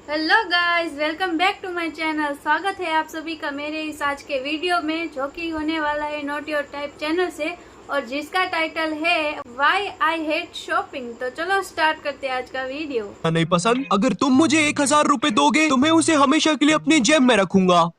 Hello guys, welcome back to my channel. स्वागत है आप सभी का मेरे इस आज के वीडियो में, जो कि होने वाला है नॉट योर टाइप चैनल से और जिसका टाइटल है व्हाई आई हेट शॉपिंग। तो चलो स्टार्ट करते हैं आज का वीडियो। नहीं पसंद। अगर तुम मुझे 1,000 रुपए दोगे तो मैं उसे हमेशा के लिए अपनी जेब में रखूंगा।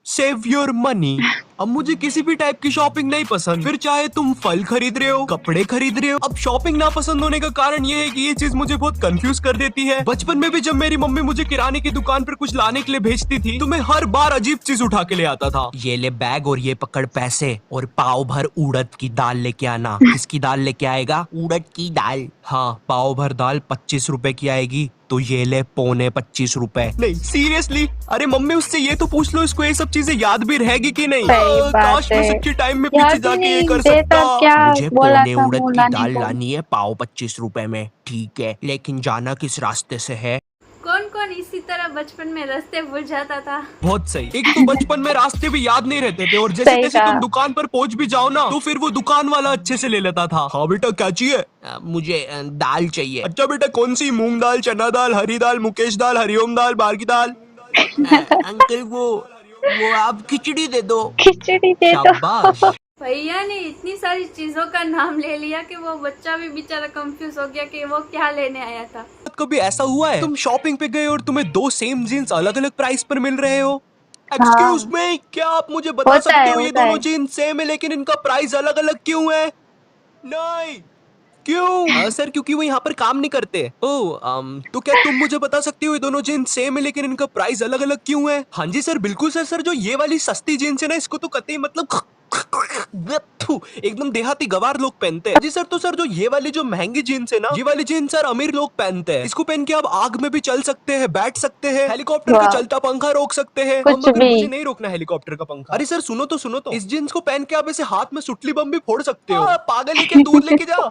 Save your money. अब मुझे किसी भी टाइप की शॉपिंग नहीं पसंद, फिर चाहे तुम फल खरीद रहे हो, कपड़े खरीद रहे हो। अब शॉपिंग ना पसंद होने का कारण ये है कि ये चीज मुझे बहुत कंफ्यूज कर देती है। बचपन में भी जब मेरी मम्मी मुझे किराने की दुकान पर कुछ लाने के लिए भेजती थी तो मैं हर बार अजीब चीज उठा के ले आता था। ये ले बैग और ये पकड़ पैसे और पाव भर उड़द की दाल लेके आना। किसकी दाल लेके आएगा? उड़द की दाल। हाँ, पाव भर दाल 25 रुपए की आएगी तो ये ले 25.25 रुपए। नहीं सीरियसली, अरे मम्मी उससे ये तो पूछ लो इसको ये सब चीजें याद भी रहेगी कि नहीं। काश मैं सच्ची टाइम में पीछे जाके ये कर सकता। मुझे पौने उड़द की दाल लानी है पाव 25 रुपए में। ठीक है, लेकिन जाना किस रास्ते से है? कौन कौन इसी तरह बचपन में रास्ते भूल जाता था? बहुत सही। एक तो बचपन में रास्ते भी याद नहीं रहते थे और जैसे जैसे तुम दुकान पर पहुंच भी जाओ ना तो फिर वो दुकान वाला अच्छे से ले लेता था। हाँ बेटा क्या चाहिए? मुझे दाल चाहिए। अच्छा बेटा कौन सी? मूंग दाल, चना दाल, हरी दाल, मुकेश दाल, हरिओम दाल, बार की दाल। अंकल वो आप खिचड़ी दे दो। खिचड़ी दे दो। शाबाश। भैया ने इतनी सारी चीजों का नाम ले लिया कि वो बच्चा भी बेचारा कंफ्यूज हो गया कि वो क्या लेने आया था। कभी ऐसा हुआ है तुम शॉपिंग पे गए और तुम्हें दो सेम जीन्स अलग अलग प्राइस पर मिल रहे हो? एक्सक्यूज मी, क्या आप मुझे बता सकते हो ये दोनों जीन्स सेम है लेकिन इनका प्राइस अलग अलग क्यों है? नहीं क्यों? सर क्योंकि वो यहाँ पर काम नहीं करते। ओह तो क्या तुम मुझे बता सकती हो ये दोनों जीन्स सेम है लेकिन इनका प्राइस अलग अलग क्यों है? हाँ जी सर, बिल्कुल सर। सर जो ये वाली सस्ती जीन्स है ना इसको तो कतई मतलब एकदम देहाती गवार लोग पहनते हैं। जी सर। तो सर जो ये वाली जो महंगी जीन्स है ना, ये वाली जीन्स सर अमीर लोग पहनते हैं। इसको पहन के आप आग में भी चल सकते हैं, बैठ सकते हैं, हेलीकॉप्टर का चलता पंखा रोक सकते हैं। मगर मुझे नहीं रोकना हेलीकॉप्टर का पंखा। अरे सर सुनो तो इस जीन्स को पहन के आप ऐसे हाथ में सुतली बम भी फोड़ सकते हो। पागल ही के दूर लेके जाओ।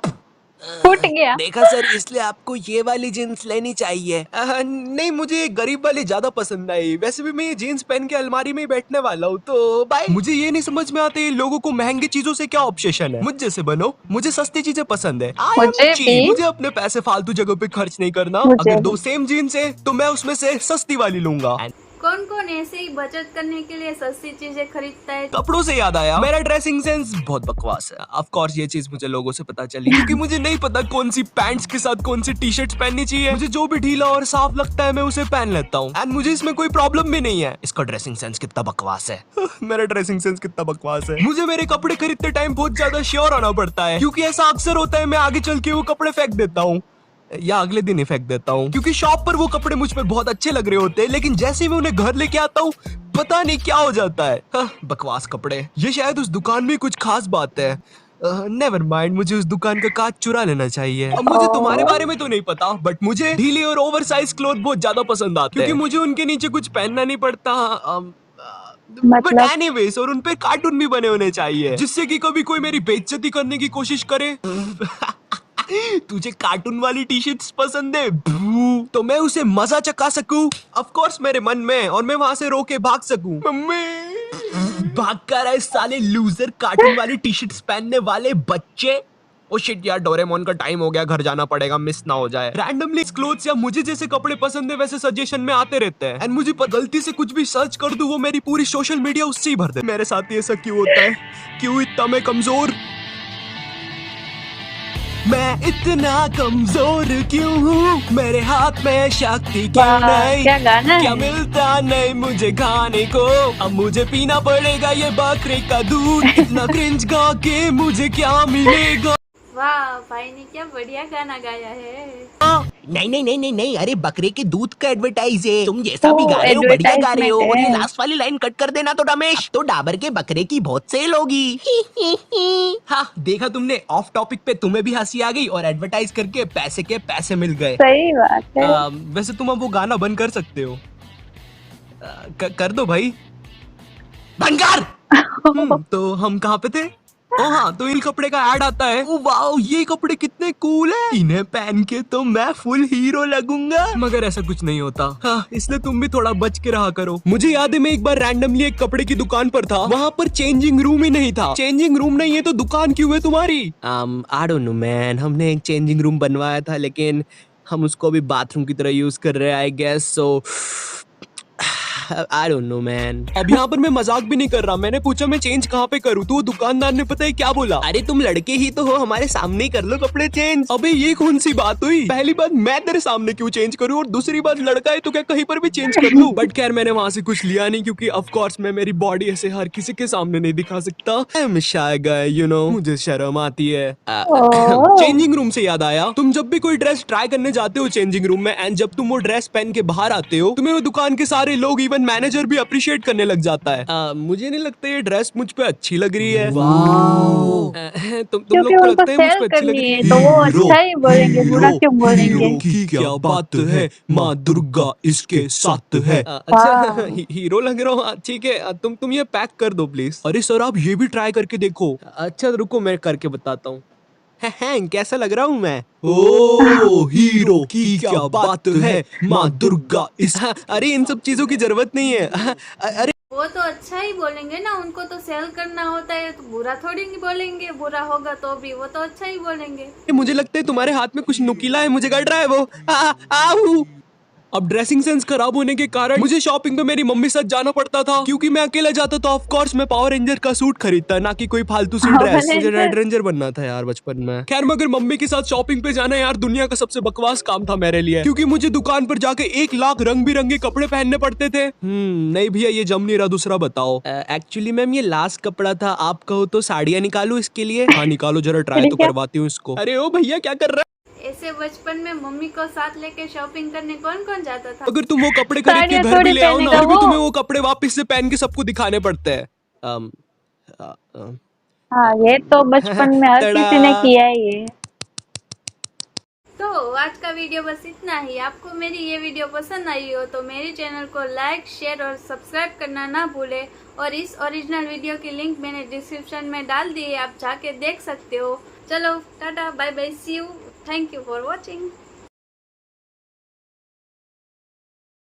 फूट गया। देखा सर, इसलिए आपको ये वाली जीन्स लेनी चाहिए। नहीं, मुझे गरीब वाली ज्यादा पसंद आई। वैसे भी मैं ये जीन्स पहन के अलमारी में ही बैठने वाला हूँ तो बाय। मुझे ये नहीं समझ में आते लोगों को महंगी चीजों से क्या ऑब्सेशन है। मुझ जैसे बनो, मुझे सस्ती चीजें पसंद है। मुझे अपने पैसे फालतू जगह पे खर्च नहीं करना। अगर दो सेम जीन्स है तो मैं उसमें से सस्ती वाली लूंगा। कौन कौन ऐसे ही बचत करने के लिए सस्ती चीजें खरीदता है? कपड़ों से याद आया, मेरा ड्रेसिंग सेंस बहुत बकवास है। ऑफ कोर्स ये चीज मुझे लोगों से पता चली क्योंकि मुझे नहीं पता कौन सी पैंट्स के साथ कौन सी टी शर्ट्स पहननी चाहिए। मुझे जो भी ढीला और साफ लगता है मैं उसे पहन लेता हूँ एंड मुझे इसमें कोई प्रॉब्लम भी नहीं है। इसका ड्रेसिंग सेंस कितना बकवास है। मेरा ड्रेसिंग सेंस कितना बकवास है। मुझे मेरे कपड़े खरीदते टाइम बहुत ज्यादा श्योर होना पड़ता है क्योंकि ऐसा अक्सर होता है मैं आगे चल के वो कपड़े फेंक देता हूँ या अगले दिन ही फेंक देता हूँ क्योंकि शॉप पर वो कपड़े मुझ पे बहुत अच्छे लग रहे होते हैं लेकिन जैसे ही मैं उन्हें घर लेके आता हूँ पता नहीं क्या हो जाता है। बकवास कपड़े। ये शायद उस दुकान में कुछ खास बात है। नेवर माइंड, मुझे उस दुकान का कांच चुरा लेना चाहिए। अब मुझे तुम्हारे बारे में तो नहीं पता बट मुझे ढीले और ओवर साइज क्लोथ बहुत ज्यादा पसंद आते हैं क्योंकि मुझे उनके नीचे कुछ पहनना नहीं पड़ता। बट एनीवेज, और उनपे कार्टून भी बने होने चाहिए जिससे कि कभी कोई मेरी बेइज्जती करने की कोशिश करे। तुझे कार्टून वाली टी शर्ट्स पसंद है तो मैं उसे मजा चखा सकूं ऑफ कोर्स मेरे मन में और मैं वहां से रो के भाग सकूं। मम्मी भाग कर आए साले लूजर कार्टून वाली टी शर्ट्स पहनने वाले बच्चे। ओ शिट यार, डोरेमोन का टाइम हो गया, घर जाना पड़ेगा, मिस ना हो जाए। रैंडमली क्लोथ्स या मुझे जैसे कपड़े पसंद है वैसे सजेशन में आते रहते हैं एंड मुझे गलती से कुछ भी सर्च कर दूं वो मेरी पूरी सोशल मीडिया उससे ही भर दे। मेरे साथ ये ऐसा क्यों होता है? क्यों इतना मैं कमजोर? मैं इतना कमजोर क्यों हूँ? मेरे हाथ में शक्ति क्यों नहीं? क्या गाना है? क्या मिलता नहीं मुझे खाने को? अब मुझे पीना पड़ेगा ये बकरे का दूध। इतना क्रिंज गा के मुझे क्या मिलेगा? वाह, भाई ने क्या बढ़िया गाना गाया है। नहीं, अरे बकरे के दूध का एडवर्टाइज है। तुम जैसा भी गा रहे हो बढ़िया गा रहे हो और ये लास्ट वाली लाइन कट कर देना तो रमेश, तो डाबर के बकरे की बहुत सेल होगी। हाँ देखा तुमने, ऑफ टॉपिक पे तुम्हें भी हंसी आ गई और एडवर्टाइज करके पैसे के पैसे मिल गए। सही बात है। वैसे तुम अब वो गाना बंद कर सकते हो। कर दो भाई, बंद कर। तो हम कहाँ पे थे? ओ हाँ, तो इन कपड़े का ऐड आता है। ओ वाओ, ये कपड़े कितने कूल है, इन्हें पहन के तो मैं फुल हीरो लगूंगा। मगर ऐसा कुछ नहीं होता। हाँ, इसलिए तुम भी थोड़ा बच के रहा करो। मुझे याद है मैं एक बार रैंडमली एक कपड़े की दुकान पर था, वहाँ पर चेंजिंग रूम ही नहीं था। चेंजिंग रूम नहीं है तो दुकान क्यों है तुम्हारी? आई डोंट नो मैन, हमने एक चेंजिंग रूम बनवाया था लेकिन हम उसको अभी बाथरूम की तरह यूज कर रहे हैं I guess so I don't know man. अब यहाँ पर मैं मजाक भी नहीं कर रहा, मैंने पूछा मैं चेंज कहाँ पे करूँ तो दुकानदार ने पता है क्या बोला, अरे तुम लड़के ही तो हो, हमारे सामने ही कर लो कपड़े चेंज। अबे ये कौन सी बात हुई, पहली बात मैं तेरे सामने क्यों चेंज करूँ और दूसरी बात लड़का है तो क्या कहीं पर भी चेंज कर लूँ। बट खैर मैंने वहाँ से कुछ लिया नहीं क्योंकि ऑफ कोर्स मैं मेरी बॉडी ऐसे हर किसी के सामने नहीं दिखा सकता। I am shy guy you know, मुझे शर्म आती है। चेंजिंग रूम से याद आया, तुम जब भी कोई ड्रेस ट्राई करने जाते हो चेंजिंग रूम में एंड जब तुम वो ड्रेस पहन के बाहर आते हो तुम्हें वो दुकान के सारे लोग इवन मैनेजर भी अप्रिशिएट करने लग जाता है। मुझे नहीं लगता ये ड्रेस मुझ पे अच्छी लग रही है। तुम लोग क्योंकि को उनको लगता है मुझ सेल पे अच्छी लग करनी रही है है? तो वो अच्छा ही बोलेंगे, बुरा क्यों बोलेंगे। की क्या बात है, माँ दुर्गा इसके साथ है। अच्छा हीरो लग रहा हूँ, ठीक है तुम ये पैक कर दो प्लीज। अरे सर आप ये भी ट्राई करके देखो। अच्छा रुको मैं करके बताता हूँ। कैसा लग रहा हूँ मैं? ओ हीरो की क्या बात है, माँ दुर्गा इस अरे इन सब चीजों की जरूरत नहीं है। अरे वो तो अच्छा ही बोलेंगे ना, उनको तो सेल करना होता है तो बुरा थोड़ी नहीं बोलेंगे, बुरा होगा तो भी वो तो अच्छा ही बोलेंगे। मुझे लगता है तुम्हारे हाथ में कुछ नुकीला है, मुझे कट रहा है वो। आऊ। अब ड्रेसिंग सेंस खराब होने के कारण मुझे शॉपिंग पे मेरी मम्मी साथ जाना पड़ता था क्योंकि मैं अकेला जाता तो ऑफ कोर्स मैं पावर रेंजर का सूट खरीदता ना कि कोई फालतू सी ड्रेस। मुझे रेड रेंजर बनना था यार बचपन में। खैर मगर मम्मी के साथ शॉपिंग पे जाना यार दुनिया का सबसे बकवास काम था मेरे लिए क्योंकि मुझे दुकान पर जाके 1 लाख रंग बिरंगे कपड़े पहनने पड़ते थे। नहीं भैया ये जम नहीं रहा, दूसरा बताओ। एक्चुअली मैम ये लास्ट कपड़ा था, आप कहो तो साड़ियाँ निकालू इसके लिए। हाँ निकालो जरा, ट्राई तो करवाती हूँ इसको। अरे ओ भैया क्या कर रहा है? ऐसे बचपन में मम्मी को साथ लेके शॉपिंग करने कौन कौन जाता था। अगर तुम वो कपड़े खरीद के घर भी ले आओ ना फिर भी तुम्हें वो कपड़े वापस से पहन के सबको दिखाने पड़ते हैं। हाँ ये तो बचपन में हर किसी ने किया है ये। तो आज का वीडियो बस इतना ही। आपको मेरी ये वीडियो पसंद आई हो तो मेरे चैनल को लाइक शेयर और सब्सक्राइब करना ना भूले और इस ओरिजिनल वीडियो की लिंक मैंने डिस्क्रिप्शन में डाल दी है, आप जाके देख सकते हो। चलो tata bye bye, see you, thank you for watching.